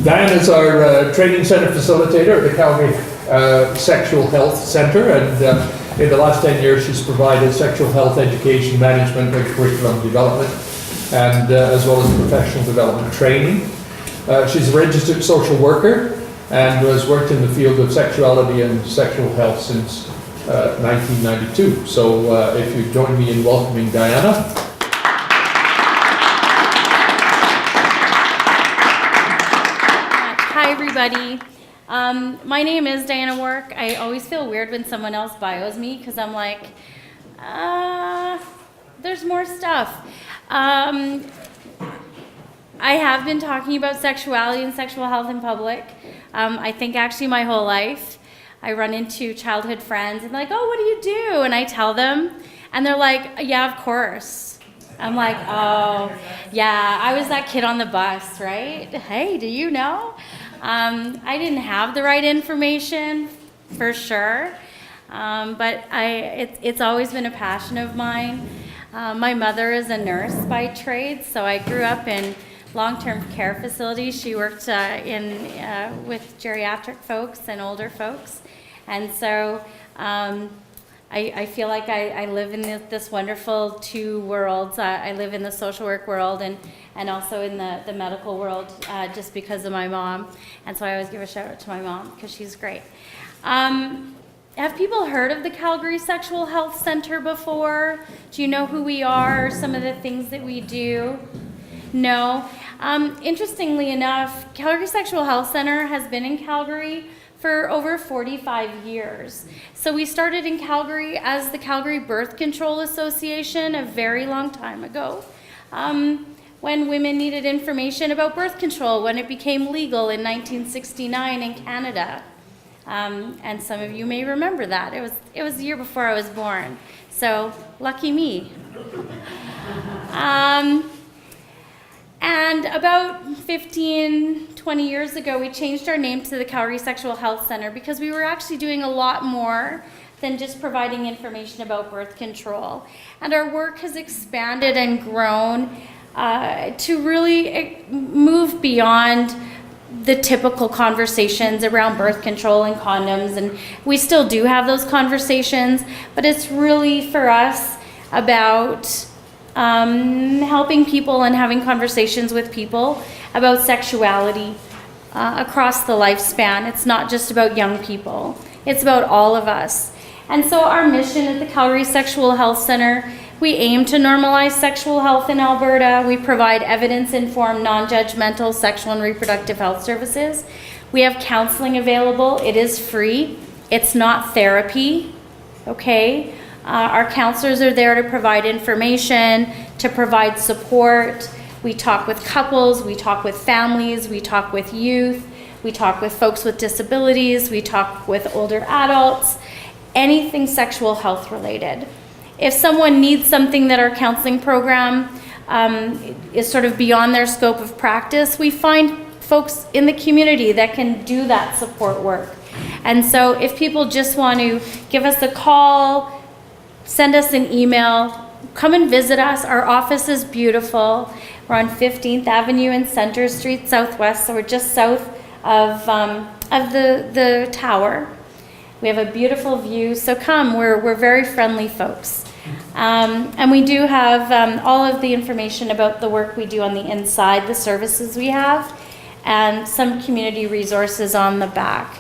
Diane is our training center facilitator at the Calgary Sexual Health Centre, and in the last 10 years she's provided sexual health education, management and curriculum development, and as well as professional development training. She's a registered social worker and has worked in the field of sexuality and sexual health since 1992. So if you join me in welcoming Diana. Hi everybody. My name is Diana Wark. I always feel weird when someone else bios me because I'm like, there's more stuff. I have been talking about sexuality and sexual health in public. I think actually my whole life. I run into childhood friends and like, oh, what do you do? And I tell them and they're like, yeah, of course. I'm like, oh, yeah, I was that kid on the bus, right? Hey, do you know? I didn't have the right information, for sure, but it's always been a passion of mine. My mother is a nurse by trade, so I grew up in long-term care facilities. She worked with geriatric folks and older folks, and so I feel like I live in this wonderful two worlds. I live in the social work world and also in the medical world just because of my mom. And so I always give a shout out to my mom because she's great. Have people heard of the Calgary Sexual Health Centre before? Do you know who we are, some of the things that we do? No? Interestingly enough, Calgary Sexual Health Centre has been in Calgary for over 45 years. So we started in Calgary as the Calgary Birth Control Association a very long time ago, when women needed information about birth control, when it became legal in 1969 in Canada. And some of you may remember that. It was the year before I was born, so lucky me. And about 15, 20 years ago, we changed our name to the Calgary Sexual Health Centre because we were actually doing a lot more than just providing information about birth control. And our work has expanded and grown to really move beyond the typical conversations around birth control and condoms. And we still do have those conversations, but it's really for us about helping people and having conversations with people about sexuality across the lifespan. It's not just about young people, it's about all of us. And so our mission at the Calgary Sexual Health Centre, we aim to normalize sexual health in Alberta. We provide evidence-informed, non-judgmental sexual and reproductive health services. We have counseling available. It is free. It's not therapy, okay? Our counselors are there to provide information, to provide support. We talk with couples, we talk with families, we talk with youth, we talk with folks with disabilities, we talk with older adults, anything sexual health related. If someone needs something that our counseling program is sort of beyond their scope of practice, we find folks in the community that can do that support work. And so if people just want to give us a call, send us an email, come and visit us. Our office is beautiful. We're on 15th Avenue and Centre Street Southwest, so we're just south of the tower. We have a beautiful view, so come. We're very friendly folks. And we do have all of the information about the work we do on the inside, the services we have, and some community resources on the back.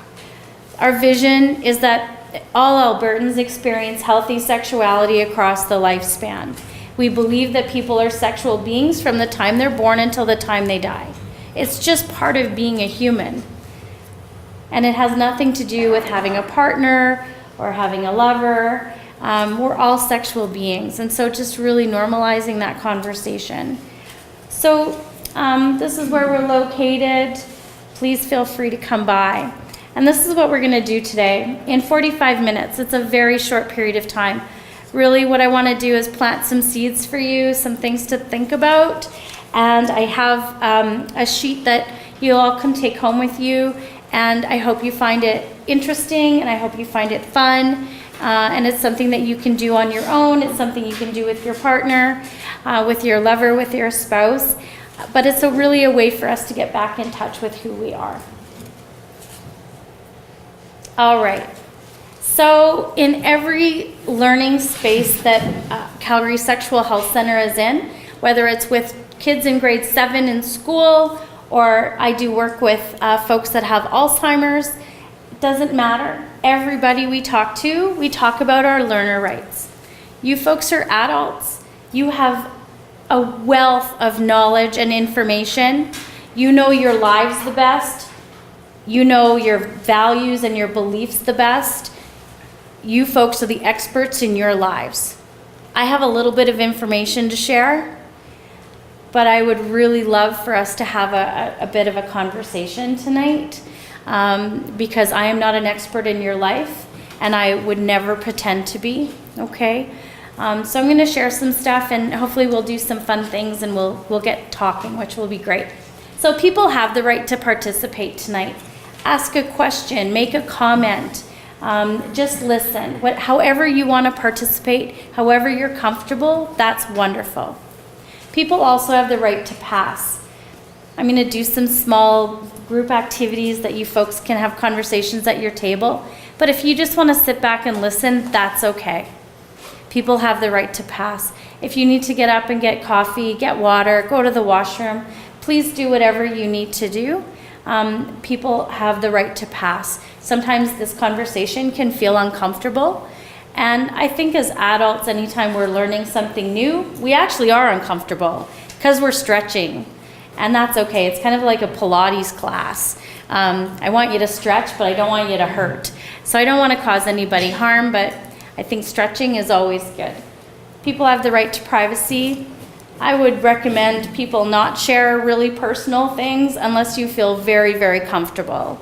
Our vision is that all Albertans experience healthy sexuality across the lifespan. We believe that people are sexual beings from the time they're born until the time they die. It's just part of being a human. And it has nothing to do with having a partner or having a lover. We're all sexual beings. And so just really normalizing that conversation. So this is where we're located. Please feel free to come by. And this is what we're going to do today in 45 minutes. It's a very short period of time. Really what I want to do is plant some seeds for you, some things to think about. And I have a sheet that you all can take home with you. And I hope you find it interesting and I hope you find it fun. And it's something that you can do on your own. It's something you can do with your partner, with your lover, with your spouse. but it's really a way for us to get back in touch with who we are. All right. So in every learning space that Calgary Sexual Health Centre is in, whether it's with kids in grade 7 in school, or I do work with folks that have Alzheimer's, it doesn't matter. Everybody we talk about our learner rights. You folks are adults. You have a wealth of knowledge and information. You know your lives the best. You know your values and your beliefs the best. You folks are the experts in your lives. I have a little bit of information to share, but I would really love for us to have a bit of a conversation tonight, because I am not an expert in your life, and I would never pretend to be, okay? So I'm going to share some stuff, and hopefully we'll do some fun things, and we'll get talking, which will be great. So people have the right to participate tonight. Ask a question, make a comment, just listen. However you want to participate, however you're comfortable, that's wonderful. People also have the right to pass. I'm going to do some small group activities that you folks can have conversations at your table, but if you just want to sit back and listen, that's okay. People have the right to pass. If you need to get up and get coffee, get water, go to the washroom, please do whatever you need to do. People have the right to pass. Sometimes this conversation can feel uncomfortable. And I think as adults, anytime we're learning something new, we actually are uncomfortable because we're stretching. And that's okay. It's kind of like a Pilates class. I want you to stretch, but I don't want you to hurt. So I don't want to cause anybody harm, but I think stretching is always good. People have the right to privacy. I would recommend people not share really personal things unless you feel very, very comfortable.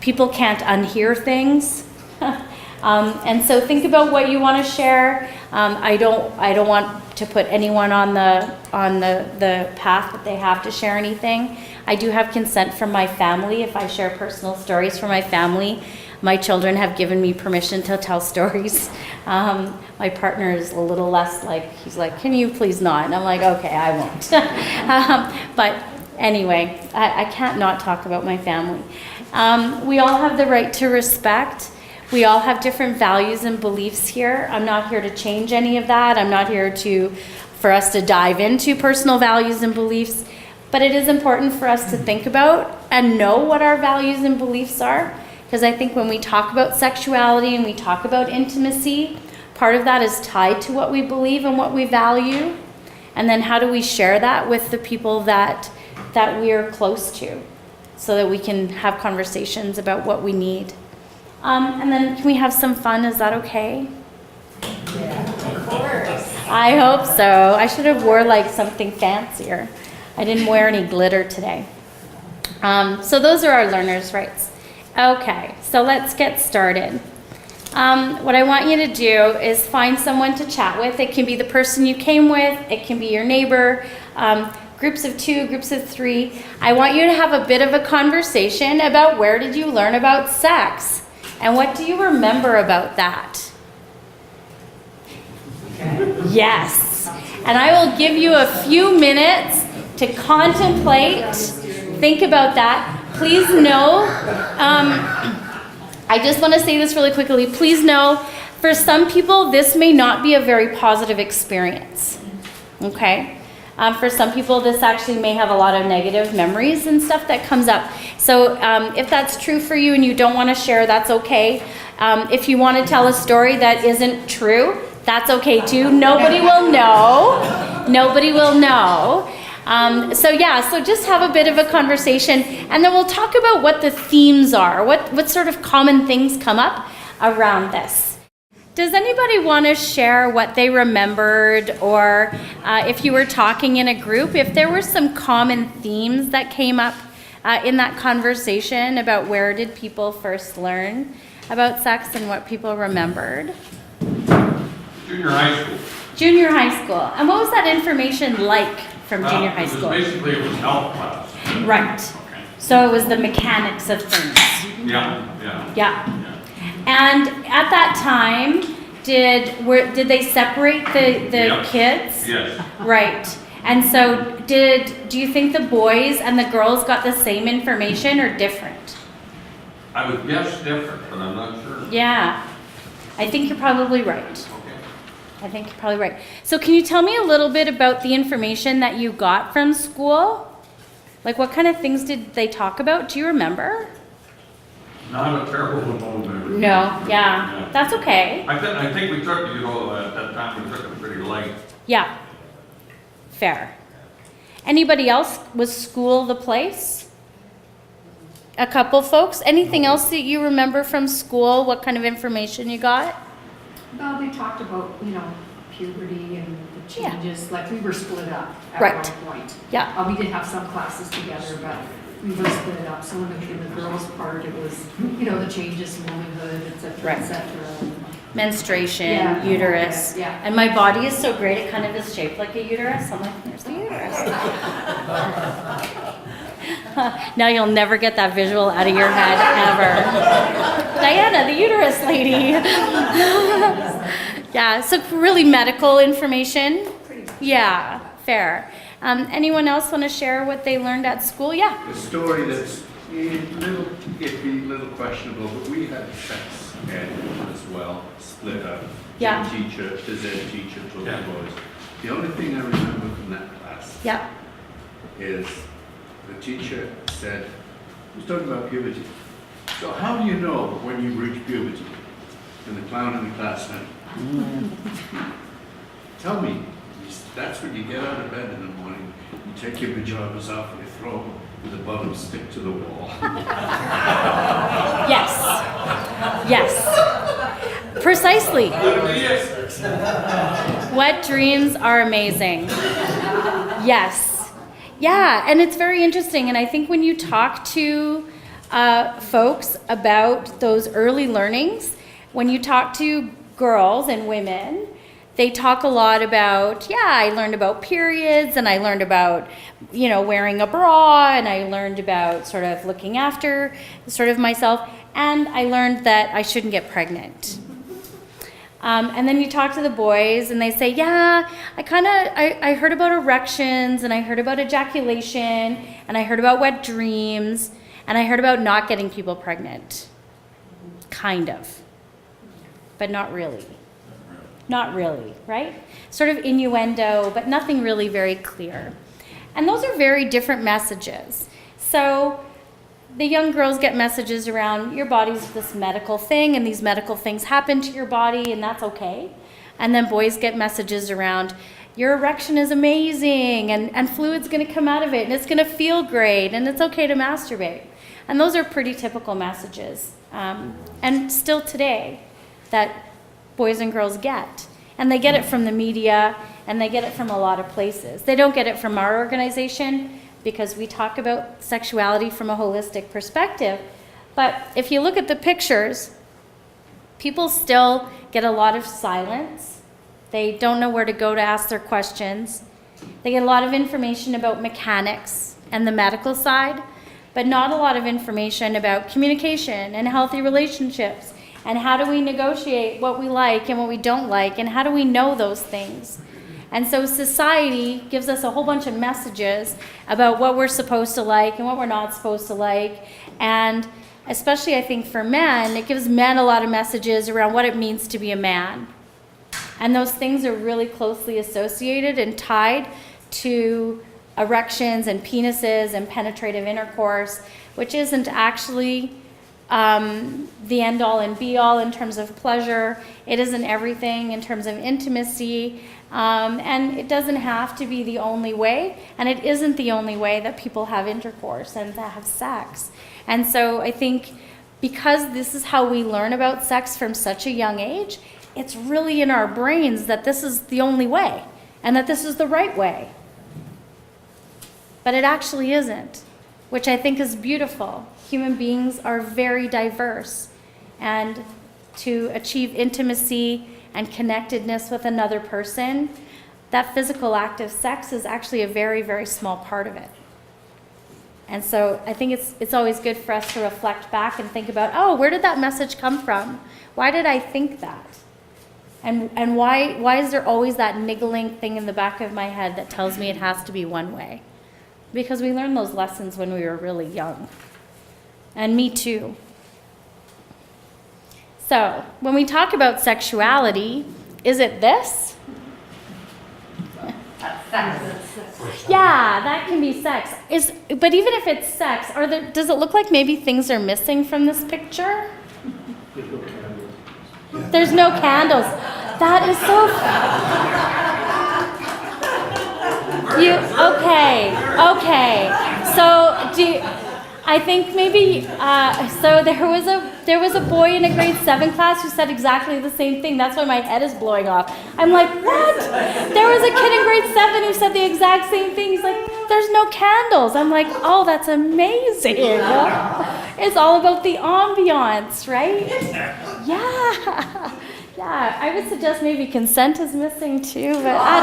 People can't unhear things. And so think about what you want to share. I don't want to put anyone on the path that they have to share anything. I do have consent from my family. If I share personal stories from my family, my children have given me permission to tell stories. My partner is a little less he's like, can you please not? And I'm like, okay, I won't. But anyway, I can't not talk about my family. We all have the right to respect. We all have different values and beliefs here. I'm not here to change any of that. I'm not here for us to dive into personal values and beliefs, but it is important for us to think about and know what our values and beliefs are, because I think when we talk about sexuality and we talk about intimacy, part of that is tied to what we believe and what we value, and then how do we share that with the people that we are close to so that we can have conversations about what we need. And then can we have some fun? Is that okay? Yeah, of course. I hope so. I should have wore something fancier. I didn't wear any glitter today. So those are our learners' rights. Okay, so let's get started. What I want you to do is find someone to chat with. It can be the person you came with. It can be your neighbor. Groups of 2, groups of 3. I want you to have a bit of a conversation about where did you learn about sex? And what do you remember about that? Yes. And I will give you a few minutes to contemplate, think about that. Please know, I just want to say this really quickly. Please know, for some people, this may not be a very positive experience. Okay? For some people, this actually may have a lot of negative memories and stuff that comes up. So if that's true for you and you don't want to share, that's okay. If you want to tell a story that isn't true, that's okay too. Nobody will know. Nobody will know. So just have a bit of a conversation, and then we'll talk about what the themes are, what sort of common things come up around this. Does anybody want to share what they remembered, or if you were talking in a group, if there were some common themes that came up in that conversation about where did people first learn about sex and what people remembered? Junior high school. Junior high school. And what was that information like from junior high school? Basically, it was health class. Right. Okay. So it was the mechanics of things. Yeah. And at that time, did they separate the Yep. kids? Yes. Right. And so do you think the boys and the girls got the same information or different? I would guess different, but I'm not sure. Yeah, I think you're probably right. Okay. I think you're probably right. So can you tell me a little bit about the information that you got from school? Like what kind of things did they talk about? Do you remember? Not a terrible memory. No, yeah, that's okay. I think we took, at that time, we took it pretty light. Yeah, fair. Anybody else? Was school the place? A couple folks? Anything else that you remember from school? What kind of information you got? Well, they talked about, puberty and the Yeah. changes, like we were split up at Right. one point. Yeah. We did have some classes together, but we were split up. So in the girls' part, it was, the changes in womanhood, et cetera, Right. et cetera. Menstruation, Yeah. uterus. Yeah. And my body is so great, it kind of is shaped like a uterus. I'm like, there's the uterus. Now you'll never get that visual out of your head, ever. Diana, the uterus lady. Yeah, so really medical information. Yeah, fair. Anyone else want to share what they learned at school? Yeah. A story that's a little iffy, little questionable, but we had sex ed as well, split up. Yeah. Teacher, phys ed teacher took the Yeah. boys. The only thing I remember from that class Yep. is the teacher said, he was talking about puberty. So how do you know when you reach puberty? And the clown in the class went, tell me. That's when you get out of bed in the morning, you take your pajamas off and you throw them with the bottom stick to the wall. Yes. Yes. Precisely. Wet dreams are amazing. Yes. Yeah, and it's very interesting. And I think when you talk to folks about those early learnings, when you talk to girls and women, they talk a lot about, I learned about periods, and I learned about, wearing a bra, and I learned about sort of looking after sort of myself, and I learned that I shouldn't get pregnant. And then you talk to the boys, and they say, I heard about erections, and I heard about ejaculation, and I heard about wet dreams, and I heard about not getting people pregnant. Kind of. But not really. Not really, right? Sort of innuendo, but nothing really very clear. And those are very different messages. So the young girls get messages around your body's this medical thing, and these medical things happen to your body, and that's okay. And then boys get messages around your erection is amazing, and fluid's gonna come out of it, and it's gonna feel great, and it's okay to masturbate. And those are pretty typical messages. And still today, that boys and girls get. And they get it from the media, and they get it from a lot of places. They don't get it from our organization because we talk about sexuality from a holistic perspective. But if you look at the pictures, people still get a lot of silence. They don't know where to go to ask their questions. They get a lot of information about mechanics and the medical side, but not a lot of information about communication and healthy relationships. And how do we negotiate what we like and what we don't like, and how do we know those things? And so society gives us a whole bunch of messages about what we're supposed to like and what we're not supposed to like. And especially I think for men, it gives men a lot of messages around what it means to be a man. And those things are really closely associated and tied to erections and penises and penetrative intercourse, which isn't actually the end all and be all in terms of pleasure. It isn't everything in terms of intimacy, and it doesn't have to be the only way, and it isn't the only way that people have intercourse and that have sex. And so I think because this is how we learn about sex from such a young age, it's really in our brains that this is the only way and that this is the right way. But it actually isn't, which I think is beautiful. Human beings are very diverse, and to achieve intimacy and connectedness with another person, that physical act of sex is actually a very, very small part of it. And so I think it's always good for us to reflect back and think about, where did that message come from? Why did I think that? And why is there always that niggling thing in the back of my head that tells me it has to be one way? Because we learned those lessons when we were really young. And me too. So, when we talk about sexuality, is it this? Yeah, that can be sex. But even if it's sex, does it look like maybe things are missing from this picture? There's no candles. That is so. Okay. So I think maybe. So there was a boy in a grade 7 class who said exactly the same thing. That's why my head is blowing off. I'm like, what? There was a kid in grade 7 who said the exact same thing. He's like, there's no candles. I'm like, oh, that's amazing. It's all about the ambiance, right? Yeah, I would suggest maybe consent is missing too, but I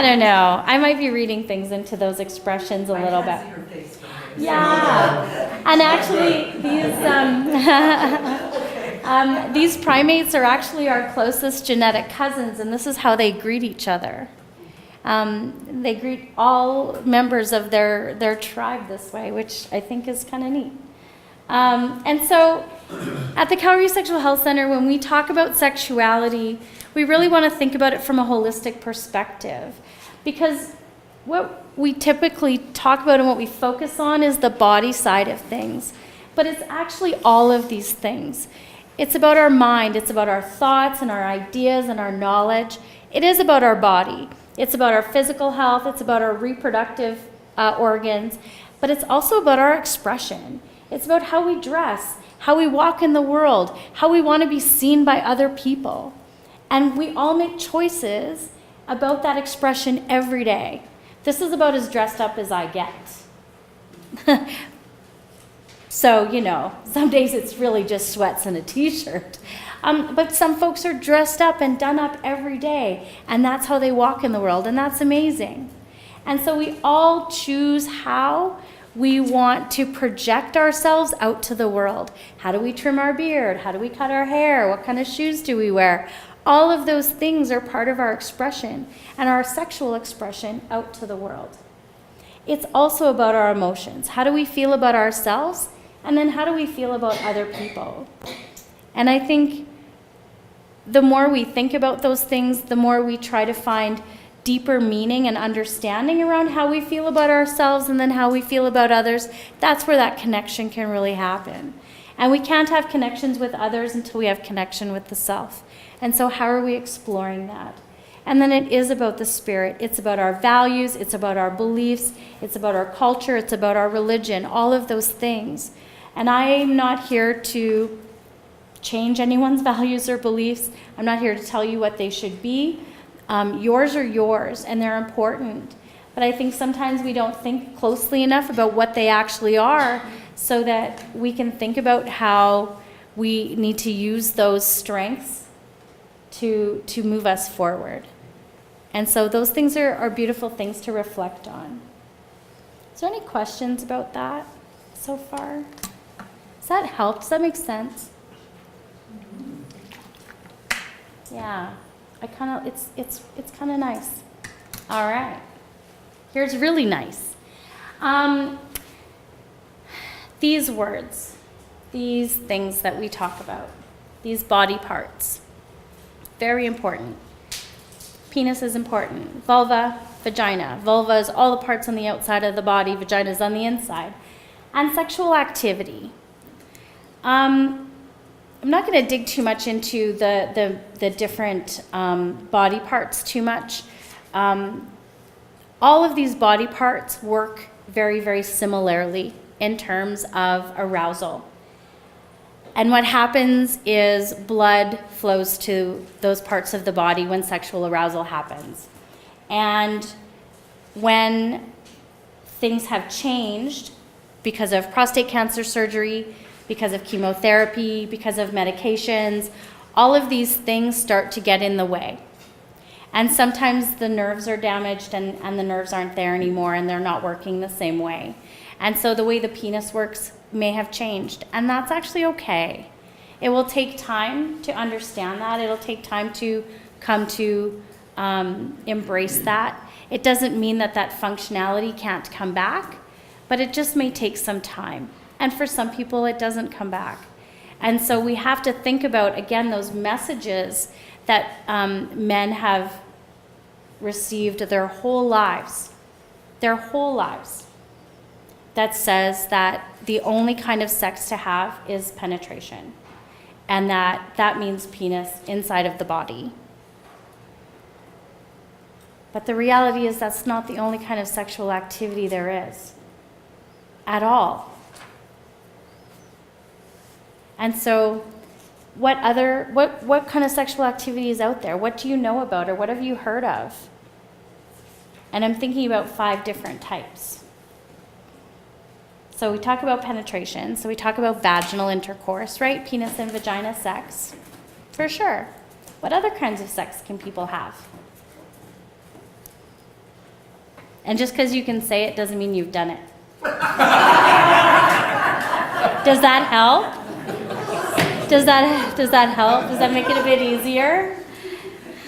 don't know. I might be reading things into those expressions a little bit. Yeah, and actually these primates are actually our closest genetic cousins, and this is how they greet each other. They greet all members of their tribe this way, which I think is kind of neat. And so at the Calgary Sexual Health Centre, when we talk about sexuality, we really want to think about it from a holistic perspective. Because what we typically talk about and what we focus on is the body side of things. But it's actually all of these things. It's about our mind, it's about our thoughts and our ideas and our knowledge. It is about our body. It's about our physical health, it's about our reproductive organs, but it's also about our expression. It's about how we dress, how we walk in the world, how we want to be seen by other people. And we all make choices about that expression every day. This is about as dressed up as I get. So, some days it's really just sweats and a t-shirt. But some folks are dressed up and done up every day, and that's how they walk in the world, and that's amazing. And so we all choose how we want to project ourselves out to the world. How do we trim our beard? How do we cut our hair? What kind of shoes do we wear? All of those things are part of our expression and our sexual expression out to the world. It's also about our emotions. How do we feel about ourselves? And then how do we feel about other people? And I think the more we think about those things, the more we try to find deeper meaning and understanding around how we feel about ourselves and then how we feel about others. That's where that connection can really happen. And we can't have connections with others until we have connection with the self. And so how are we exploring that? And then it is about the spirit. It's about our values. It's about our beliefs. It's about our culture. It's about our religion, all of those things. And I'm not here to change anyone's values or beliefs. I'm not here to tell you what they should be. Yours are yours, and they're important. But I think sometimes we don't think closely enough about what they actually are so that we can think about how we need to use those strengths to move us forward. And so those things are beautiful things to reflect on. Is there any questions about that so far? Does that help? Does that make sense? Yeah. It's kind of nice. All right. Here's really nice. These words, these things that we talk about, these body parts, very important. Penis is important. Vulva, vagina. Vulva is all the parts on the outside of the body. Vagina is on the inside. And sexual activity. I'm not going to dig too much into the different body parts too much. All of these body parts work very, very similarly in terms of arousal. And what happens is blood flows to those parts of the body when sexual arousal happens. And when things have changed because of prostate cancer surgery, because of chemotherapy, because of medications, all of these things start to get in the way. And sometimes the nerves are damaged and the nerves aren't there anymore and they're not working the same way. And so the way the penis works may have changed, and that's actually okay. It will take time to understand that. It'll take time to come to embrace that. It doesn't mean that that functionality can't come back, but it just may take some time. And for some people, it doesn't come back. And so we have to think about, again, those messages that men have received their whole lives, that says that the only kind of sex to have is penetration. And that means penis inside of the body. But the reality is that's not the only kind of sexual activity there is at all. And so what kind of sexual activity is out there? What do you know about, or what have you heard of? And I'm thinking about 5 different types. So we talk about penetration, so we talk about vaginal intercourse, right? Penis and vagina sex, for sure. What other kinds of sex can people have? And just because you can say it doesn't mean you've done it. Does that help? Does that help? Does that make it a bit easier?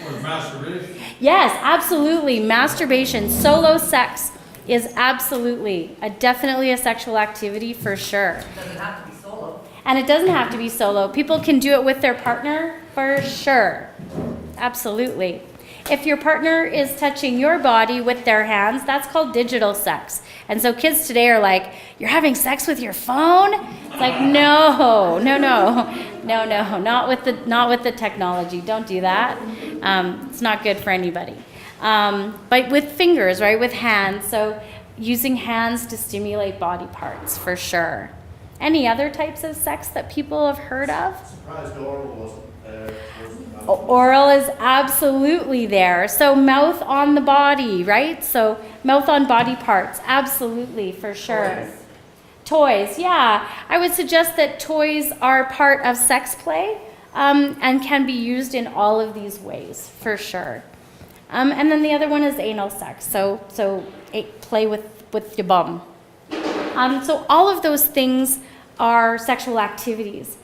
Or masturbation? Yes, absolutely. Masturbation, solo sex is absolutely, definitely a sexual activity for sure. It doesn't have to be solo. And it doesn't have to be solo. People can do it with their partner for sure. Absolutely. If your partner is touching your body with their hands, that's called digital sex. And so kids today are like, you're having sex with your phone? It's like, no, not with the technology. Don't do that. It's not good for anybody. But with fingers, right, with hands. So using hands to stimulate body parts, for sure. Any other types of sex that people have heard of? Surprised oral wasn't there. Oral is absolutely there. So mouth on the body, right? So mouth on body parts, absolutely, for sure. Toys, yeah. I would suggest that toys are part of sex play and can be used in all of these ways, for sure. And then the other one is anal sex. So play with your bum. So all of those things are sexual activities.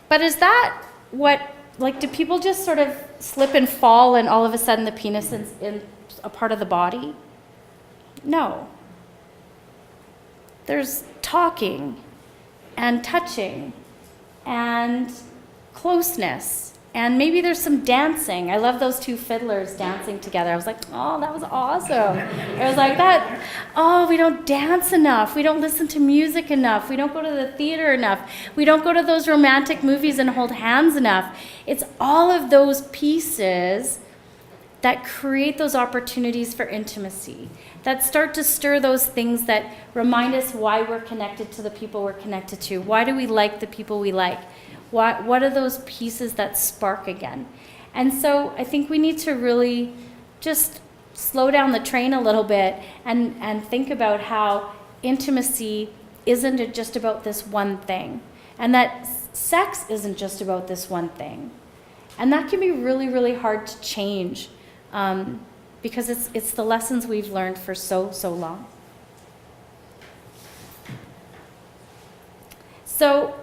But is that what, like, do people just sort of slip and fall and all of a sudden the penis is in a part of the body? No. There's talking and touching and closeness. And maybe there's some dancing. I love those 2 fiddlers dancing together. I was like, oh, that was awesome. I was like, we don't dance enough. We don't listen to music enough. We don't go to the theater enough. We don't go to those romantic movies and hold hands enough. It's all of those pieces that create those opportunities for intimacy, that start to stir those things that remind us why we're connected to the people we're connected to. Why do we like the people we like? What are those pieces that spark again? And so I think we need to really just slow down the train a little bit and think about how intimacy isn't just about this one thing, and that sex isn't just about this one thing. And that can be really, really hard to change because it's the lessons we've learned for so long. So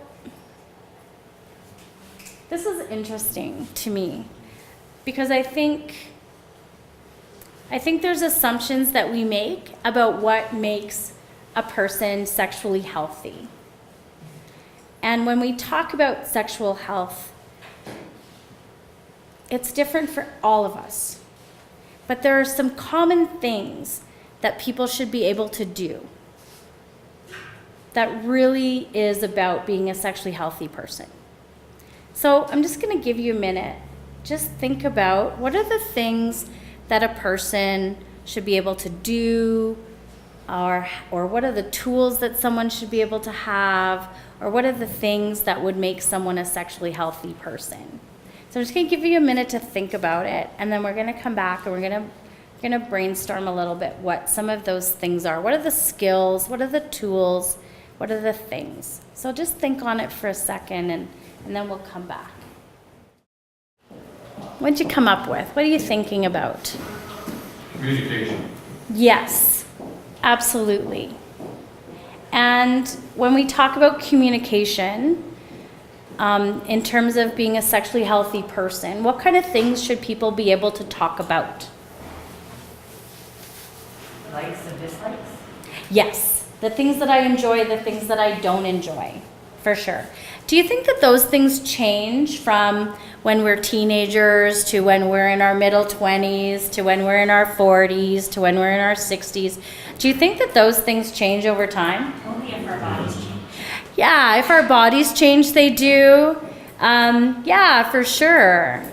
this is interesting to me because I think there's assumptions that we make about what makes a person sexually healthy. And when we talk about sexual health, it's different for all of us. But there are some common things that people should be able to do that really is about being a sexually healthy person. So I'm just going to give you a minute. Just think about what are the things that a person should be able to do, or what are the tools that someone should be able to have, or what are the things that would make someone a sexually healthy person. So I'm just going to give you a minute to think about it, and then we're going to come back and we're going to brainstorm a little bit what some of those things are. What are the skills? What are the tools? What are the things? So just think on it for a second, and then we'll come back. What did you come up with? What are you thinking about? Communication. Yes, absolutely. And when we talk about communication, in terms of being a sexually healthy person? What kind of things should people be able to talk about? Likes and dislikes? Yes, the things that I enjoy, the things that I don't enjoy, for sure. Do you think that those things change from when we're teenagers to when we're in our middle 20s to when we're in our 40s to when we're in our 60s? Do you think that those things change over time? Only if our bodies change. Yeah, if our bodies change, they do. Yeah, for sure.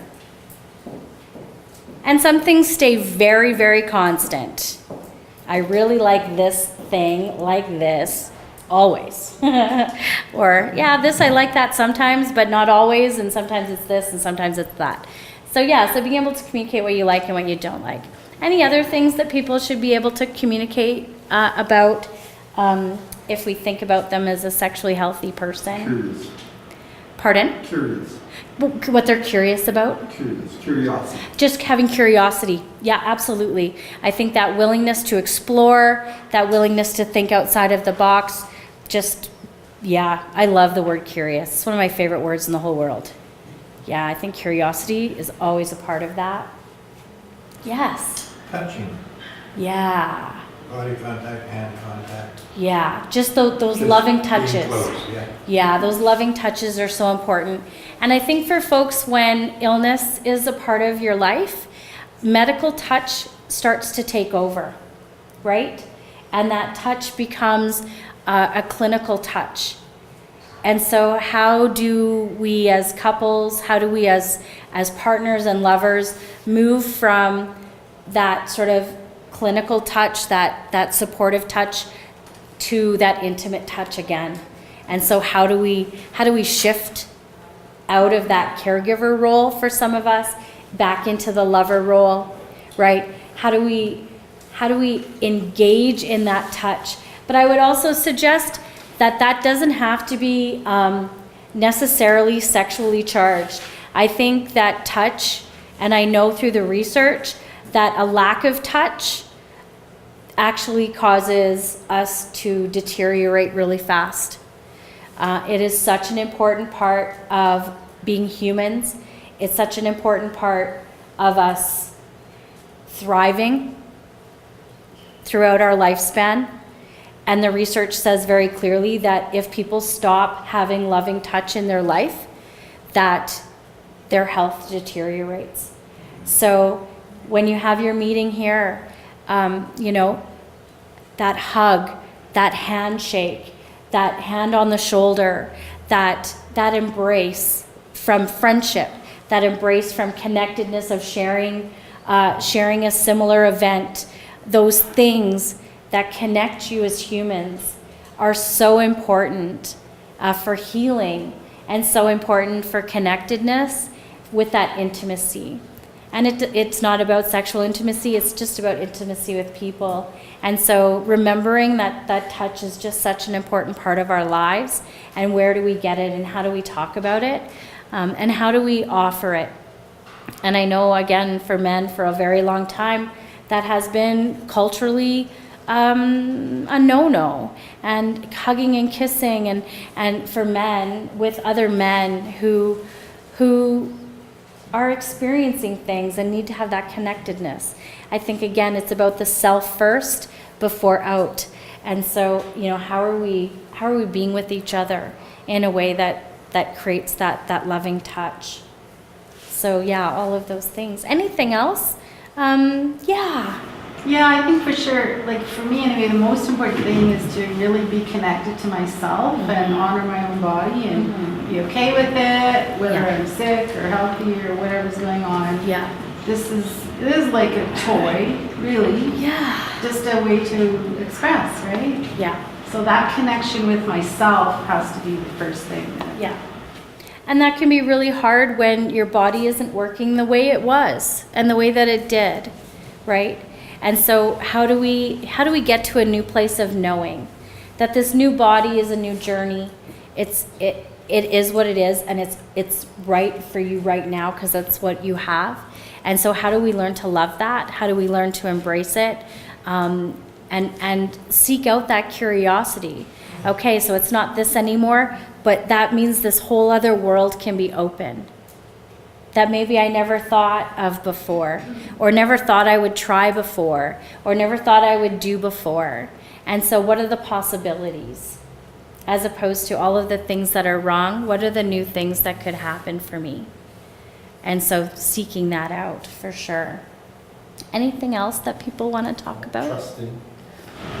And some things stay very, very constant. I really like this thing, like this, always. Or, yeah, this, I like that sometimes, but not always, and sometimes it's this, and sometimes it's that. So yeah, so being able to communicate what you like and what you don't like. Any other things that people should be able to communicate about if we think about them as a sexually healthy person? Curious. Pardon? Curious. What they're curious about? Curiosity. Just having curiosity. Yeah, absolutely. I think that willingness to explore, that willingness to think outside of the box, just, yeah, I love the word curious. It's one of my favorite words in the whole world. Yeah, I think curiosity is always a part of that. Yes. Touching, Yeah. body contact, hand contact. Yeah, just those Just loving being touches. close, yeah. Yeah, those loving touches are so important. And I think for folks, when illness is a part of your life, medical touch starts to take over, right? And that touch becomes a clinical touch. And so how do we as couples, how do we as partners and lovers move from that sort of clinical touch, that supportive touch, to that intimate touch again? And so how do we shift out of that caregiver role for some of us back into the lover role, right? How do we engage in that touch? But I would also suggest that doesn't have to be necessarily sexually charged. I think that touch, and I know through the research that a lack of touch actually causes us to deteriorate really fast. It is such an important part of being humans. It's such an important part of us thriving throughout our lifespan. And the research says very clearly that if people stop having loving touch in their life, that their health deteriorates. So when you have your meeting here, that hug, that handshake, that hand on the shoulder, that embrace from friendship, that embrace from connectedness of sharing a similar event, those things that connect you as humans are so important for healing and so important for connectedness with that intimacy. And it's not about sexual intimacy, it's just about intimacy with people. And so remembering that touch is just such an important part of our lives, and where do we get it, and how do we talk about it, and how do we offer it. And I know, again, for men, for a very long time, that has been culturally a no-no. And hugging and kissing, and for men with other men who are experiencing things and need to have that connectedness. I think, again, it's about the self first before out. And so, how are we being with each other in a way that creates that loving touch? So yeah, all of those things. Anything else? Yeah, I think for sure, like for me anyway, the most important thing is to really be connected to myself and honor my own body and be okay with it, whether I'm sick or healthy or whatever's going on. Yeah. It is like a toy, really. Yeah. Just a way to express, right? Yeah. So that connection with myself has to be the first thing. Yeah. And that can be really hard when your body isn't working the way it was and the way that it did, right? And so how do we get to a new place of knowing that this new body is a new journey? It is what it is, and it's right for you right now because that's what you have. And so how do we learn to love that? How do we learn to embrace it? And seek out that curiosity. Okay, so it's not this anymore. but that means this whole other world can be open that maybe I never thought of before, or never thought I would try before, or never thought I would do before. And so what are the possibilities? As opposed to all of the things that are wrong, what are the new things that could happen for me? And so seeking that out for sure. Anything else that people want to talk about? Trusting,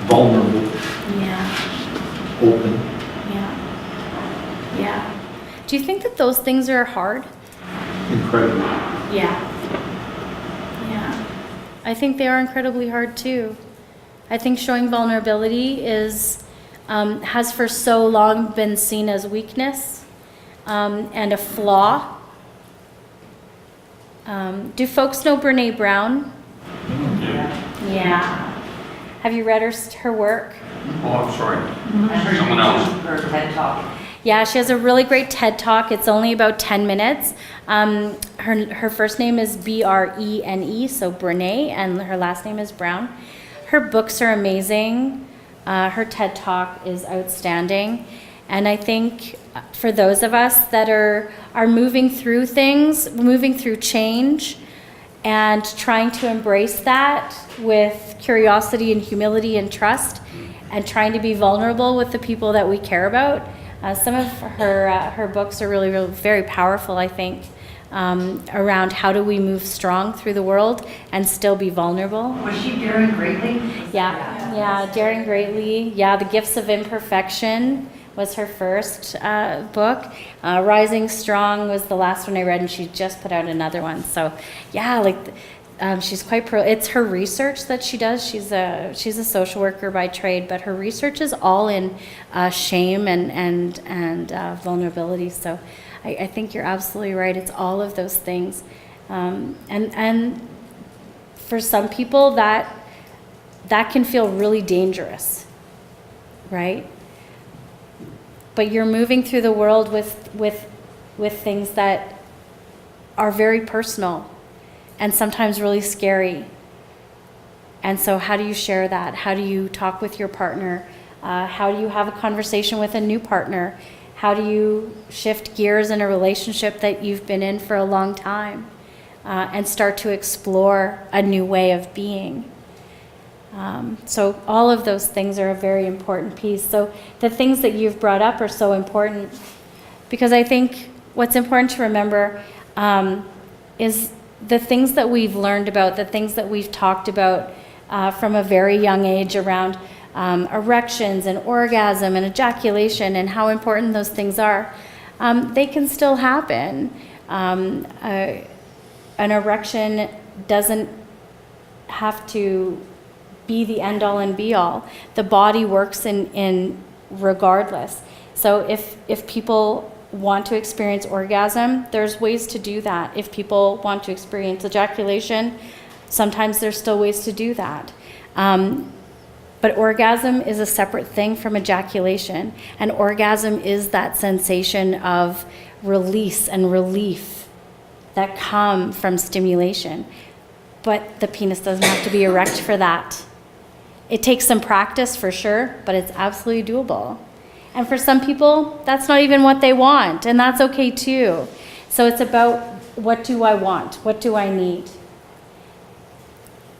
vulnerable, Yeah, open. yeah. Do you think that those things are hard? Incredible. Yeah. I think they are incredibly hard too. I think showing vulnerability has for so long been seen as weakness and a flaw. Do folks know Brene Brown? Yeah. Have you read her work? Oh, I'm sorry. And Someone else. her TED Talk. Yeah, she has a really great TED Talk. It's only about 10 minutes. Her first name is Brene, so Brene, and her last name is Brown. Her books are amazing. Her TED Talk is outstanding. And I think for those of us that are moving through things, moving through change, and trying to embrace that with curiosity and humility and trust, and trying to be vulnerable with the people that we care about, some of her books are really, really very powerful, I think, around how do we move strong through the world and still be vulnerable. Was she daring greatly? Yeah, Daring Greatly. Yeah, The Gifts of Imperfection was her first book. Rising Strong was the last one I read, and she just put out another one. So, yeah, she's quite it's her research that she does. She's a social worker by trade, but her research is all in shame and vulnerability. So, I think you're absolutely right. It's all of those things, and for some people that can feel really dangerous, right? But you're moving through the world with things that are very personal and sometimes really scary. And so how do you share that? How do you talk with your partner? How do you have a conversation with a new partner? How do you shift gears in a relationship that you've been in for a long time and start to explore a new way of being? So all of those things are a very important piece. So the things that you've brought up are so important because I think what's important to remember is the things that we've learned about, the things that we've talked about from a very young age around erections and orgasm and ejaculation and how important those things are. They can still happen. An erection doesn't have to be the end all and be all. The body works in regardless. So if people want to experience orgasm, there's ways to do that. If people want to experience ejaculation, sometimes there's still ways to do that. But orgasm is a separate thing from ejaculation. And orgasm is that sensation of release and relief that come from stimulation. But the penis doesn't have to be erect for that. It takes some practice for sure, but it's absolutely doable. And for some people, that's not even what they want, and that's okay too. So it's about, what do I want? What do I need?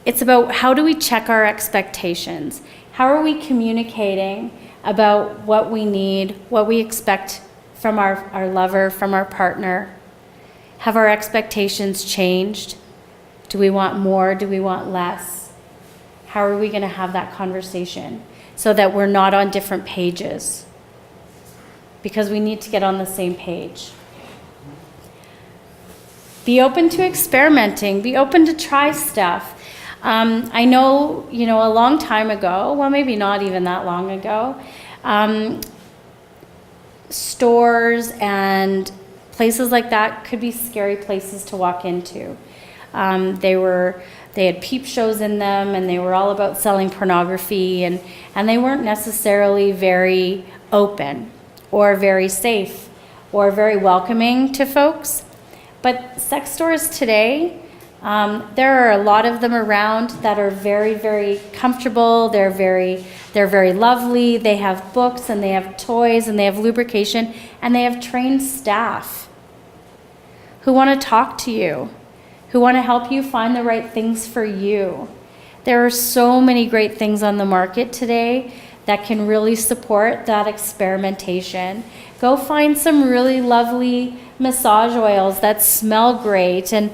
It's about, how do we check our expectations? How are we communicating about what we need, what we expect from our lover, from our partner? Have our expectations changed? Do we want more? Do we want less? How are we going to have that conversation so that we're not on different pages? Because we need to get on the same page. Be open to experimenting. Be open to try stuff. I know, a long time ago, well, maybe not even that long ago, stores and places like that could be scary places to walk into. They had peep shows in them, and they were all about selling pornography, and they weren't necessarily very open or very safe or very welcoming to folks. But sex stores today, There are a lot of them around that are very, very comfortable. They're very lovely. They have books and they have toys and they have lubrication and they have trained staff who want to talk to you, who want to help you find the right things for you. There are so many great things on the market today that can really support that experimentation. Go find some really lovely massage oils that smell great and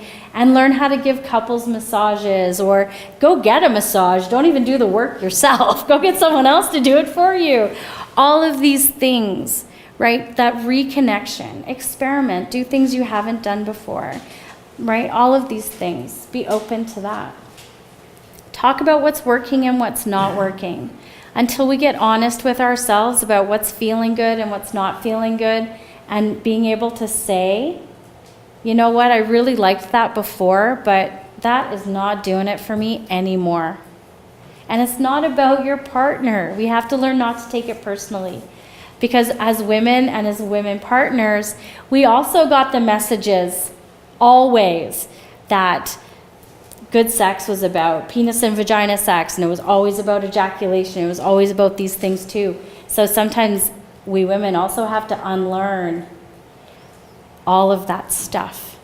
learn how to give couples massages, or go get a massage. Don't even do the work yourself. Go get someone else to do it for you. All of these things, right? That reconnection, experiment, do things you haven't done before, right? All of these things, be open to that. Talk about what's working and what's not working. Until we get honest with ourselves about what's feeling good and what's not feeling good, and being able to say, you know what, I really liked that before, but that is not doing it for me anymore. And it's not about your partner. We have to learn not to take it personally. Because as women and as women partners, we also got the messages always that good sex was about penis and vagina sex, and it was always about ejaculation. It was always about these things too. So sometimes we women also have to unlearn all of that stuff.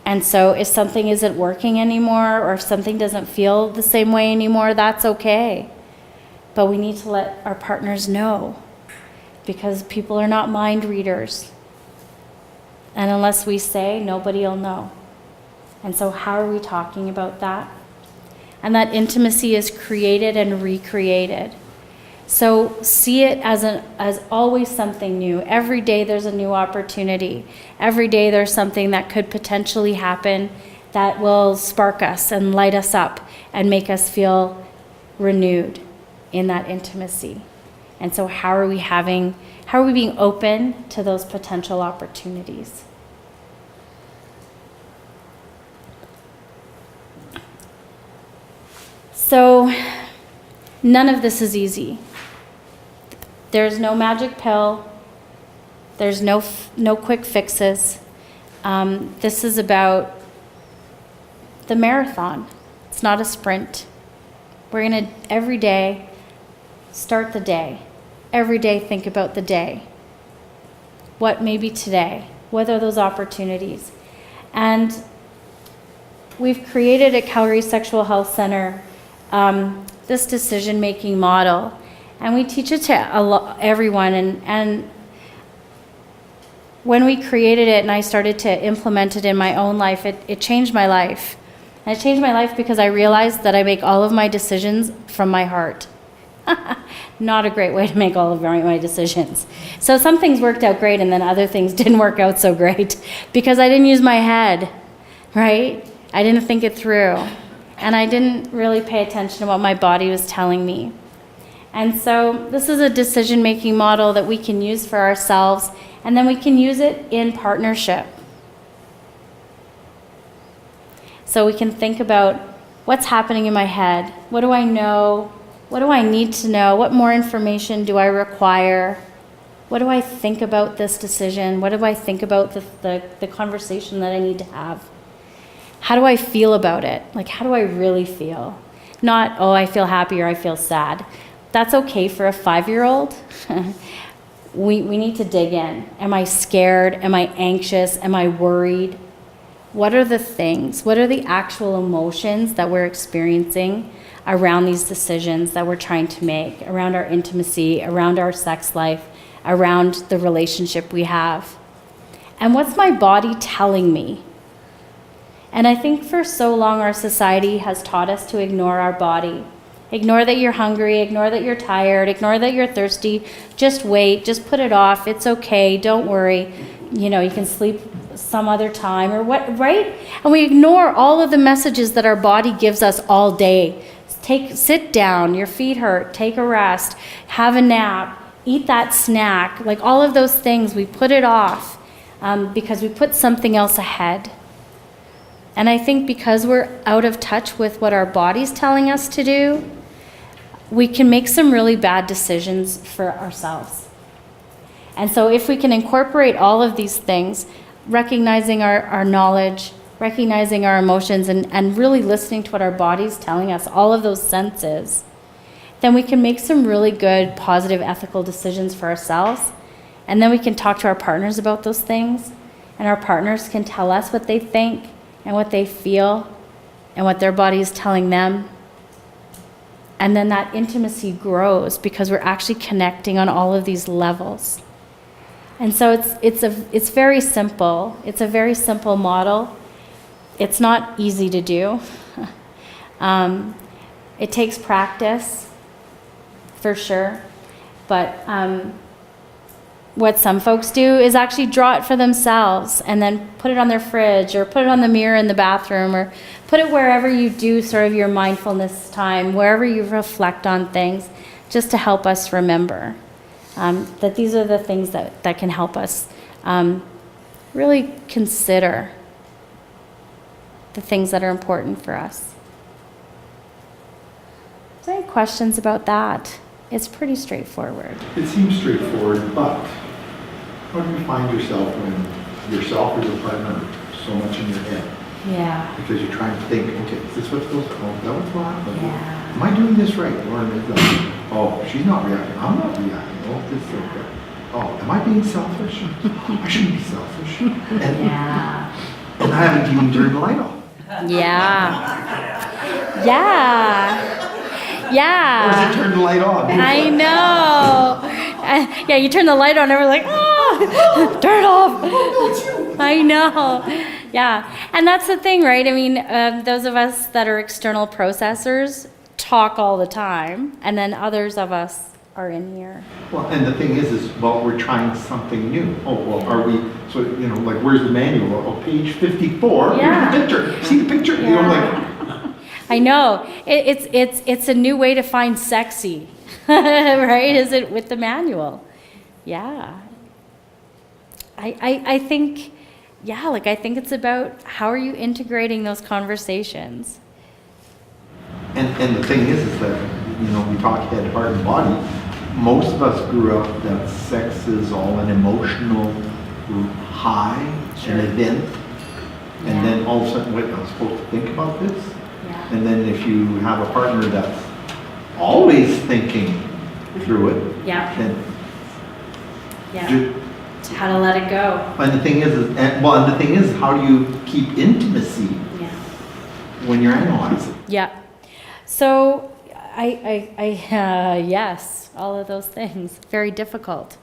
And so if something isn't working anymore, or if something doesn't feel the same way anymore, that's okay. But we need to let our partners know, because people are not mind readers. And unless we say, nobody will know. And so how are we talking about that? And that intimacy is created and recreated. So see it as always something new. Every day there's a new opportunity. Every day there's something that could potentially happen that will spark us and light us up and make us feel renewed in that intimacy. And so how are we being open to those potential opportunities? So none of this is easy. There's no magic pill. There's no quick fixes. This is about the marathon. It's not a sprint. We're going to, every day, start the day. Every day, think about the day. What may be today? What are those opportunities? And we've created at Calgary Sexual Health Centre this decision-making model, and we teach it to everyone. And when we created it and I started to implement it in my own life, it changed my life. And it changed my life because I realized that I make all of my decisions from my heart. Not a great way to make all of my decisions. So some things worked out great, and then other things didn't work out so great because I didn't use my head, right? I didn't think it through. And I didn't really pay attention to what my body was telling me. And so this is a decision-making model that we can use for ourselves, and then we can use it in partnership. So we can think about what's happening in my head. What do I know? What do I need to know? What more information do I require? What do I think about this decision? What do I think about the conversation that I need to have? How do I feel about it? Like, how do I really feel? Not, oh, I feel happy or I feel sad. That's okay for a 5-year-old. We need to dig in. Am I scared? Am I anxious? Am I worried? What are the things? What are the actual emotions that we're experiencing around these decisions that we're trying to make, around our intimacy, around our sex life, around the relationship we have? And what's my body telling me? And I think for so long our society has taught us to ignore our body. Ignore that you're hungry, ignore that you're tired, ignore that you're thirsty. Just wait, just put it off. It's okay, don't worry. You know, you can sleep some other time or what, right? And we ignore all of the messages that our body gives us all day. Sit down, your feet hurt, take a rest, have a nap, eat that snack. Like all of those things, we put it off because we put something else ahead. And I think because we're out of touch with what our body's telling us to do, we can make some really bad decisions for ourselves. And so if we can incorporate all of these things, recognizing our knowledge, recognizing our emotions and really listening to what our body's telling us, all of those senses, then we can make some really good, positive, ethical decisions for ourselves. And then we can talk to our partners about those things, and our partners can tell us what they think and what they feel and what their body is telling them. And then that intimacy grows because we're actually connecting on all of these levels. And so it's very simple. It's a very simple model. It's not easy to do. It takes practice, for sure. But what some folks do is actually draw it for themselves and then put it on their fridge or put it on the mirror in the bathroom or put it wherever you do sort of your mindfulness time, wherever you reflect on things, just to help us remember that these are the things that can help us really consider the things that are important for us. Is there any questions about that? It's pretty straightforward. It seems straightforward, but how do you find yourself when yourself or your partner are so much in your head? Yeah. Because you're trying to think, okay, is this what's supposed to happen? Is that what's going to happen? Yeah. Am I doing this right? Or is it, oh, she's not reacting. I'm not reacting. Oh, this is okay. Oh, am I being selfish? I shouldn't be selfish. And, and I haven't even turned the light off. Yeah. Yeah. Or is Yeah. it turn the light on? I know. Yeah, you turn the light on and we're like, oh, turn it off. I know. Yeah. And that's the thing, right? I mean, those of us that are external processors talk all the time, and then others of us are in here. Well, and the thing is, well, we're trying something new. Oh, well, are we, so, you know, like, where's the manual? Oh, page 54, Yeah. here's the picture. See the picture? You know, like, I know. It's a new way to find sexy, right? Is it with the manual? Yeah. I think, yeah, like I think it's about how are you integrating those conversations? and the thing is that, you know, we talk head, heart, and body. Most of us grew up that sex is all an emotional high, an event. And then all of a sudden, wait, I'm supposed to think about this? Yeah. And then if you have a partner that's always thinking through it, Yeah. then Yeah. How to let it go. and the thing is how do you keep intimacy Yeah. when you're analyzing? Yeah. So yes, all of those things, very difficult.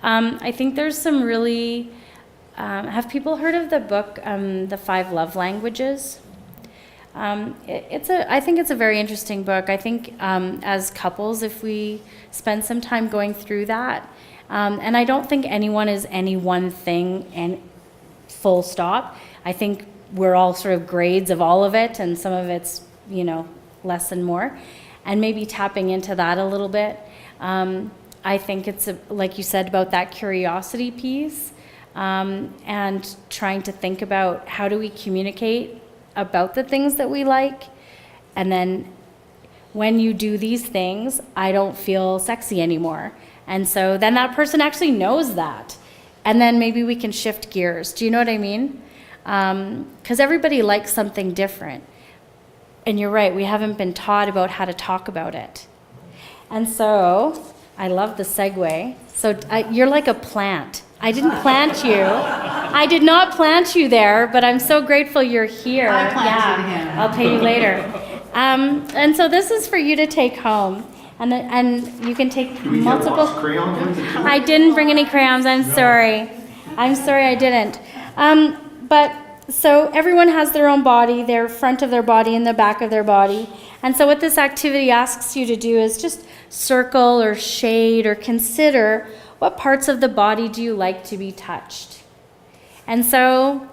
I think there's some really, have people heard of the book, The 5 Love Languages? I think it's a very interesting book. I think as couples, if we spend some time going through that, and I don't think anyone is any one thing and full stop. I think we're all sort of grades of all of it, and some of it's, you know, less and more, and maybe tapping into that a little bit. I think it's, like you said, about that curiosity piece, and trying to think about how do we communicate about the things that we like, and then when you do these things, I don't feel sexy anymore. And so then that person actually knows that. And then maybe we can shift gears. Do you know what I mean? Because everybody likes something different. And you're right, we haven't been taught about how to talk about it. And so, I love the segue. So you're like a plant. I didn't plant you. I did not plant you there, but I'm so grateful you're here. I planted him. I'll pay you later. And so this is for you to take home. And you can take Do we multiple. get lost crayons with it too? I didn't bring any crayons. I'm sorry. I'm sorry I didn't. But so everyone has their own body, their front of their body and the back of their body. And so what this activity asks you to do is just circle or shade or consider what parts of the body do you like to be touched. And so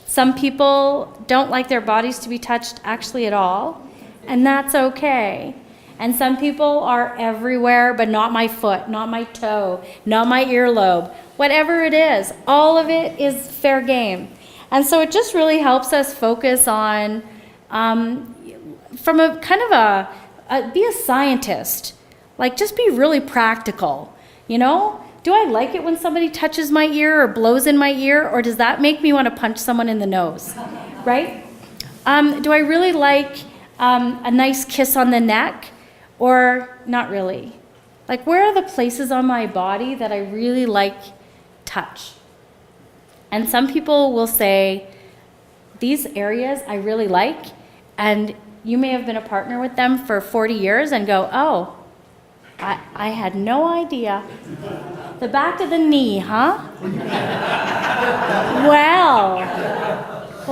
some people don't like their bodies to be touched actually at all, and that's okay. And some people are everywhere, but not my foot, not my toe, not my earlobe, whatever it is, all of it is fair game. And so it just really helps us focus on, from a kind of be a scientist, like just be really practical, you know? Do I like it when somebody touches my ear or blows in my ear, or does that make me want to punch someone in the nose, right? Do I really like a nice kiss on the neck, or not really? Like, where are the places on my body that I really like touch? And some people will say, these areas I really like, and you may have been a partner with them for 40 years and go, oh, I had no idea. The back of the knee, huh? Well,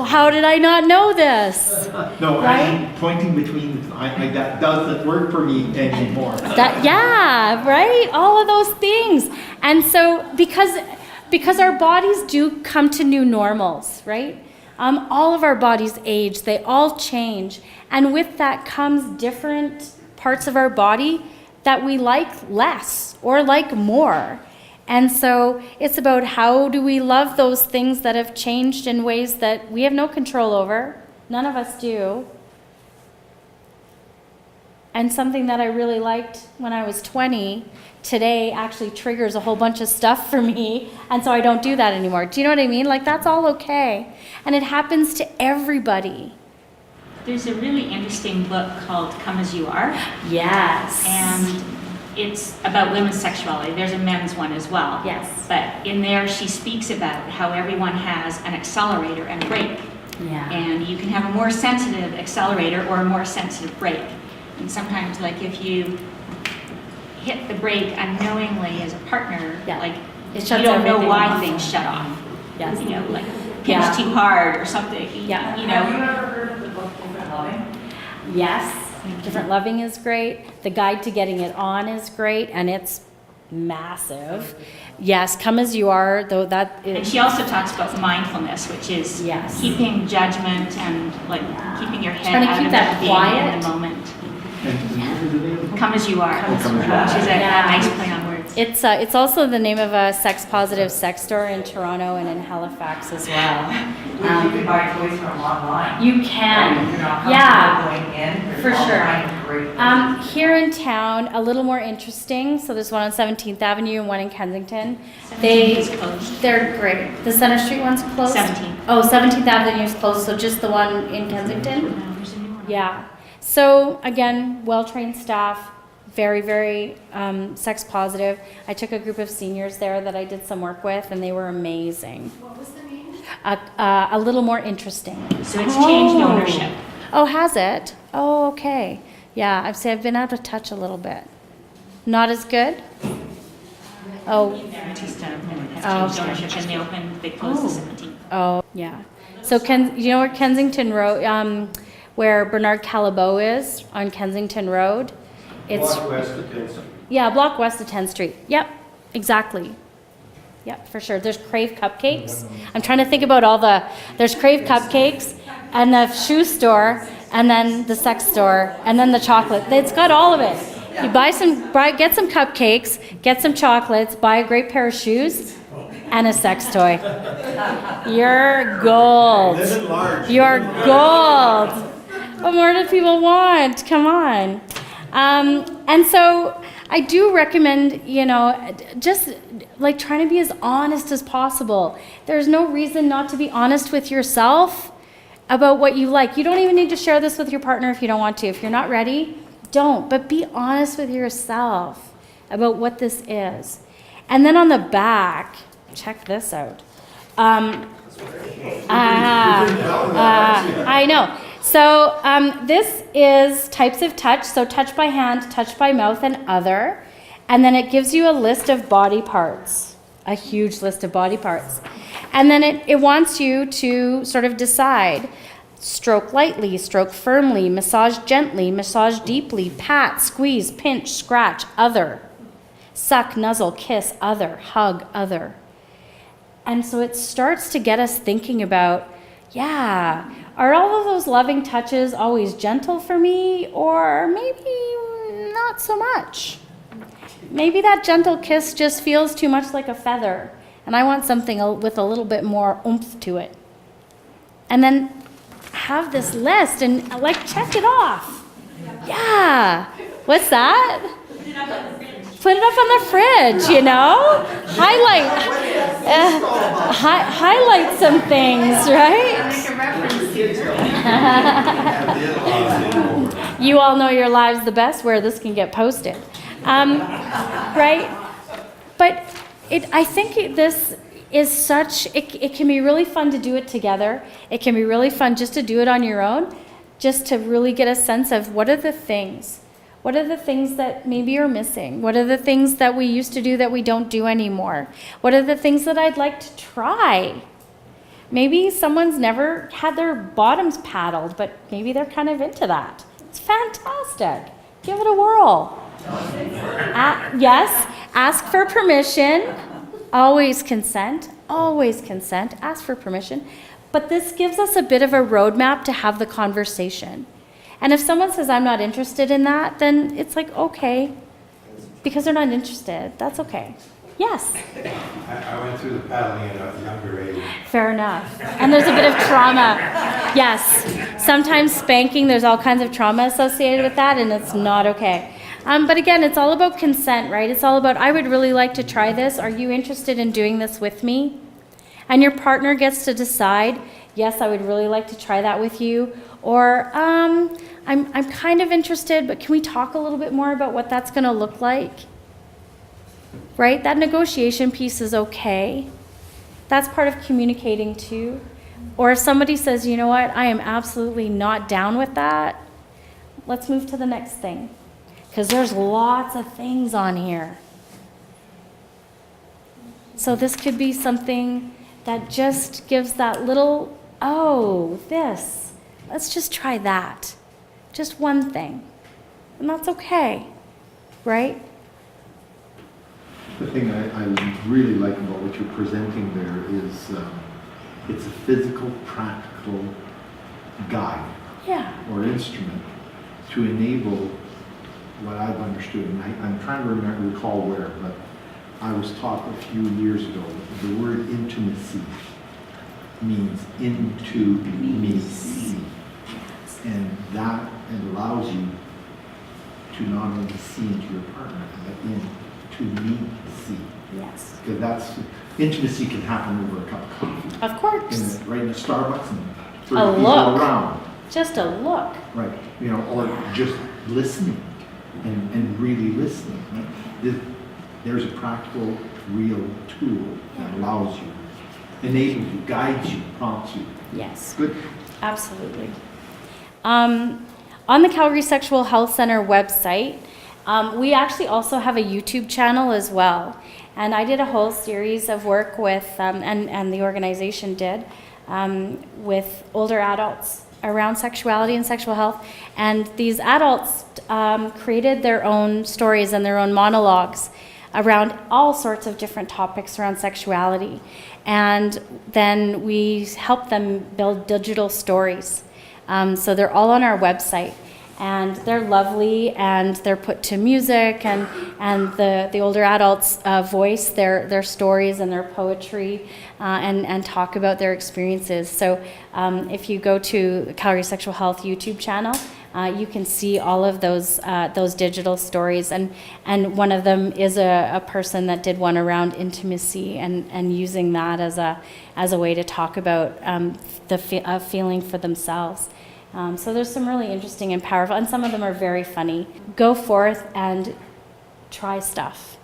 how did I not know this? No, Right? I'm pointing between, that doesn't work for me anymore. Yeah, right? All of those things. And so because our bodies do come to new normals, right? All of our bodies age, they all change. And with that comes different parts of our body that we like less or like more. And so it's about how do we love those things that have changed in ways that we have no control over. None of us do. And something that I really liked when I was 20, today actually triggers a whole bunch of stuff for me. And so I don't do that anymore. Do you know what I mean? Like, that's all okay. And it happens to everybody. There's a really interesting book called Come As You Are. Yes. And it's about women's sexuality. There's a men's one as well. Yes. But in there, she speaks about how everyone has an accelerator and a brake. Yeah. And you can have a more sensitive accelerator or a more sensitive brake. And sometimes, like, if you hit the brake unknowingly as a partner, Yeah. like, It you shuts don't know everything why off. things shut off. Yes. You know, like, pinch Yeah. too hard or something. Yeah. You Have you know. ever heard of the book Different Loving? Yes. Different Loving is great. The Guide to Getting It On is great, and it's massive. Yes, Come As You Are, though that And is... she also talks about mindfulness, which is Yes. keeping judgment and like keeping your head Trying to out keep of that it, being quiet. in the moment. And Come as you are. Come as you are. Which is a Yeah. nice play on words. It's also the name of a sex-positive sex store in Toronto and in Halifax as well. Which you can buy toys from online. You Right? If can. you're not Yeah. comfortable going in, there's For all sure. kinds of great places. Here in town, a little more interesting. So there's one on 17th Avenue and one in Kensington. 17th is closed. They're great. The Center Street one's closed? 17th. Oh, 17th Avenue is closed, so just the one in Kensington? No, there's a new one. Yeah. So again, well-trained staff, very, very sex positive. I took a group of seniors there that I did some work with, and they were amazing. What was the name? A little more interesting. So it's changed ownership. Oh, has it? Oh, okay. Yeah, I've been out of touch a little bit. Not as good? Oh, Just has changed okay. ownership and they closed the 17th. oh, yeah. So you know where Kensington Road, where Bernard Callebaut is on Kensington Road? It's West of Kingston. yeah, block west of 10th Street. Yep, exactly. Yep, for sure. There's Crave Cupcakes. I'm trying to think about there's Crave Cupcakes and the shoe store and then the sex store and then the chocolate. It's got all of it. You get some cupcakes, get some chocolates, buy a great pair of shoes and a sex toy. You're gold. Live at large. You're gold. What more do people want? Come on. And so I do recommend, just like trying to be as honest as possible. There's no reason not to be honest with yourself about what you like. You don't even need to share this with your partner if you don't want to. If you're not ready, don't. But be honest with yourself about what this is. And then on the back, check this out. I know. So this is types of touch. So touch by hand, touch by mouth, and other. And then it gives you a list of body parts, a huge list of body parts. And then it wants you to sort of decide. Stroke lightly, stroke firmly, massage gently, massage deeply, pat, squeeze, pinch, scratch, other. Suck, nuzzle, kiss, other, hug, other. And so it starts to get us thinking about, are all of those loving touches always gentle for me, or maybe not so much? Maybe that gentle kiss just feels too much like a feather, and I want something with a little bit more oomph to it. And then have this list and check it off. Yeah. What's that? Put it up on the fridge, you know? Highlight some things, right? Make a reference here. You all know your lives the best where this can get posted. Right? But I think this is it can be really fun to do it together. It can be really fun just to do it on your own, just to really get a sense of what are the things that maybe you're missing? What are the things that we used to do that we don't do anymore? What are the things that I'd like to try? Maybe someone's never had their bottoms paddled, but maybe they're kind of into that. It's fantastic. Give it a whirl. Yes, ask for permission. Always consent. Always consent. Ask for permission. But this gives us a bit of a roadmap to have the conversation. And if someone says, I'm not interested in that, then it's like, okay, because they're not interested. That's okay. Yes? I went through the paddling at a younger age. Fair enough. And there's a bit of trauma. Yes. Sometimes spanking, there's all kinds of trauma associated with that, and it's not okay. But again, it's all about consent, right? It's all about, I would really like to try this. Are you interested in doing this with me? And your partner gets to decide, yes, I would really like to try that with you. Or, I'm kind of interested, but can we talk a little bit more about what that's going to look like? Right? That negotiation piece is okay. That's part of communicating too. Or if somebody says, you know what, I am absolutely not down with that, let's move to the next thing. Because there's lots of things on here. So this could be something that just gives that little, oh, this. Let's just try that. Just one thing. And that's okay, right? The thing I really like about what you're presenting there is it's a physical, practical guide Yeah. or instrument to enable what I've understood. And I'm trying to recall where, but I was taught a few years ago that the word intimacy means into me. And that allows you to not only see into your partner, but into me see. Yes. Because intimacy can happen over a cup of coffee. Of course. Right in a Starbucks and 30 A people look. around. Just a look. Right, or just listening and really listening. Right? There's a practical, real tool that allows you, enables you, guides you, prompts you. Yes. Good. Absolutely. On the Calgary Sexual Health Centre website, we actually also have a YouTube channel as well. And I did a whole series of work with, and the organization did, with older adults around sexuality and sexual health. And these adults created their own stories and their own monologues around all sorts of different topics around sexuality. And then we helped them build digital stories. So they're all on our website. And they're lovely, and they're put to music, and the older adults voice their stories and their poetry, and talk about their experiences. So if you go to the Calgary Sexual Health YouTube channel, you can see all of those digital stories, and one of them is a person that did one around intimacy and using that as a way to talk about the feeling for themselves. So there's some really interesting and powerful, and some of them are very funny. Go forth and try stuff,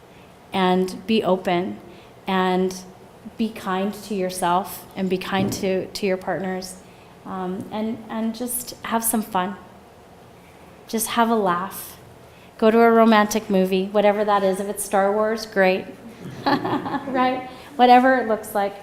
and be open, and be kind to yourself, and be kind to your partners, and just have some fun. Just have a laugh. Go to a romantic movie, whatever that is. If it's Star Wars, great. Right? Whatever it looks like.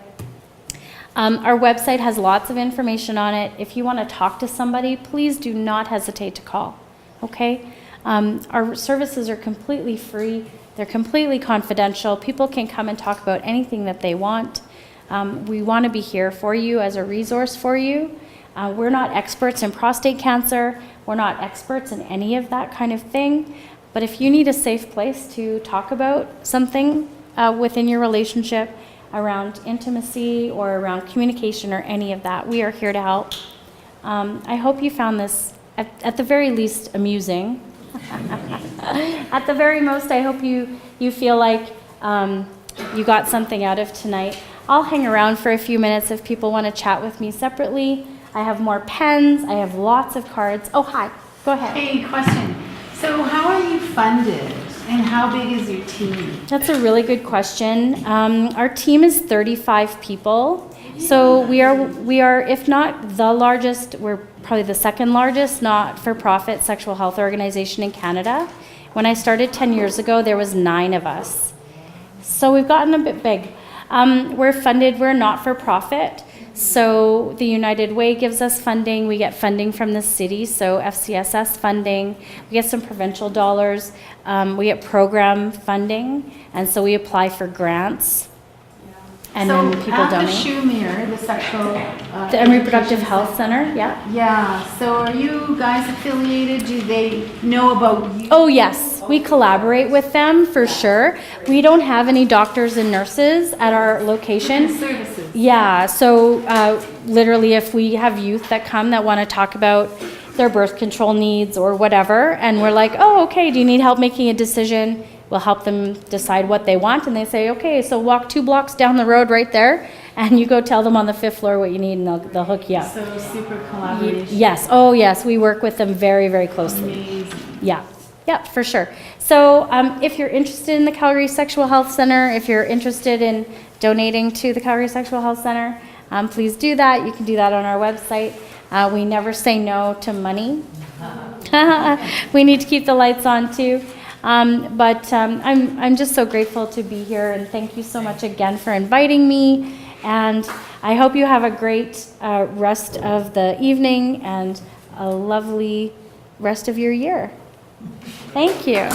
Our website has lots of information on it. If you want to talk to somebody, please do not hesitate to call, okay? Our services are completely free. They're completely confidential. People can come and talk about anything that they want. We want to be here for you as a resource for you. We're not experts in prostate cancer. We're not experts in any of that kind of thing. But if you need a safe place to talk about something within your relationship, around intimacy or around communication or any of that, we are here to help. I hope you found this, at the very least, amusing. At the very most, I hope you feel like you got something out of tonight. I'll hang around for a few minutes if people want to chat with me separately. I have more pens. I have lots of cards. Oh, hi. Go ahead. Hey, question. So how are you funded and how big is your team? That's a really good question. Our team is 35 people. So we are, if not the largest, we're probably the second largest not-for-profit sexual health organization in Canada. When I started 10 years ago, there was 9 of us. So we've gotten a bit big. We're funded, we're not-for-profit. So the United Way gives us funding. We get funding from the city, so FCSS funding. We get some provincial dollars. We get program funding, and so we apply for grants. And so then people at donate. the Shumir, the sexual The Reproductive Health Center, yeah. Yeah. So are you guys affiliated? Do they know about you? Oh yes, we collaborate with them for sure. We don't have any doctors and nurses at our location. Services. Yeah, so literally if we have youth that come that want to talk about their birth control needs or whatever, and we're like, oh, okay, do you need help making a decision? We'll help them decide what they want, and they say, okay, so walk 2 blocks down the road right there, and you go tell them on the 5th floor what you need, and they'll hook you up. So super collaboration. Yes, oh yes, we work with them very, very closely. Amazing. Yeah, for sure. So if you're interested in the Calgary Sexual Health Centre, if you're interested in donating to the Calgary Sexual Health Centre, please do that. You can do that on our website. We never say no to money. We need to keep the lights on too. But I'm just so grateful to be here, and thank you so much again for inviting me. And I hope you have a great rest of the evening and a lovely rest of your year. Thank you.